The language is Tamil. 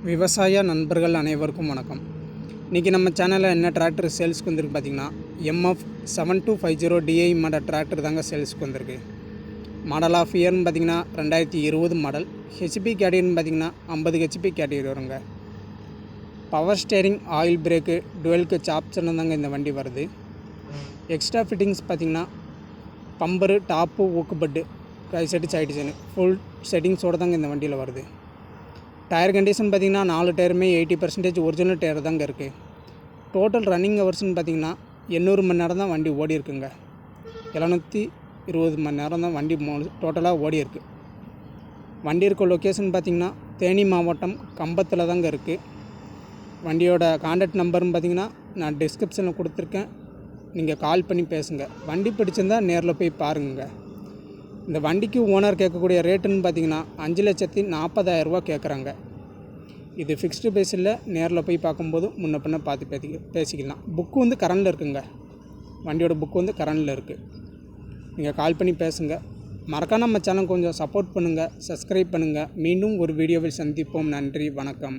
விவசாய நண்பர்கள் அனைவருக்கும் வணக்கம். இன்றைக்கி நம்ம சேனலில் என்ன டிராக்டர் சேல்ஸுக்கு வந்திருக்கு பார்த்திங்கன்னா MF 7250 DI மாடல் டிராக்டர் தாங்க சேல்ஸுக்கு வந்திருக்கு. மாடல் ஆஃப் இயர்னு பார்த்திங்கன்னா 2020 மாடல். ஹெச்பி கேட்டகரின்னு பார்த்திங்கன்னா 50 ஹெச்பி கேட்டகரி வருங்க. Power steering, oil brake, dual clutch option தாங்க இந்த வண்டி வருது. எக்ஸ்ட்ரா ஃபிட்டிங்ஸ் பார்த்திங்கன்னா பம்பரு, டாப்பு, ஊக்கு பட்டு, right side side chain full செட்டிங்ஸோடு தாங்க இந்த வண்டியில் வருது. டயர் கண்டிஷன் பார்த்திங்கன்னா 4 டயருமே 80% ஒரிஜினல் டயர் தாங்க இருக்குது. டோட்டல் ரன்னிங் ஹவர்ஸ்னு பார்த்திங்கன்னா 800 மணி நேரம் தான் வண்டி ஓடி இருக்குங்க. 720 மணி நேரம் தான் வண்டி டோட்டலாக ஓடி இருக்குது. வண்டி இருக்க லொக்கேஷன் பார்த்திங்கன்னா தேனி மாவட்டம் கம்பத்தில் தாங்க இருக்குது. வண்டியோட கான்டாக்ட் நம்பர்னு பார்த்திங்கன்னா நான் டிஸ்கிரிப்ஷனில் கொடுத்துருக்கேன். நீங்கள் கால் பண்ணி பேசுங்க. வண்டி பிடிச்சிருந்தால் நேரில் போய் பாருங்க. இந்த வண்டிக்கு ஓனர் கேட்கக்கூடிய ரேட்டுன்னு பார்த்திங்கன்னா 5,40,000 கேட்குறாங்க. இது ஃபிக்ஸ்டு ப்ரைஸ் இல்லை. நேரில் போய் பார்க்கும்போது முன்ன பின்ன பார்த்து பேசிக்கலாம். புக்கு வந்து கரண்டில் இருக்குங்க. வண்டியோட புக்கு வந்து கரண்டில் இருக்குது. நீங்கள் கால் பண்ணி பேசுங்க. மறக்காம நம்ம சேனல் கொஞ்சம் சப்போர்ட் பண்ணுங்கள், சப்ஸ்கிரைப் பண்ணுங்கள். மீண்டும் ஒரு வீடியோவில் சந்திப்போம். நன்றி, வணக்கம்.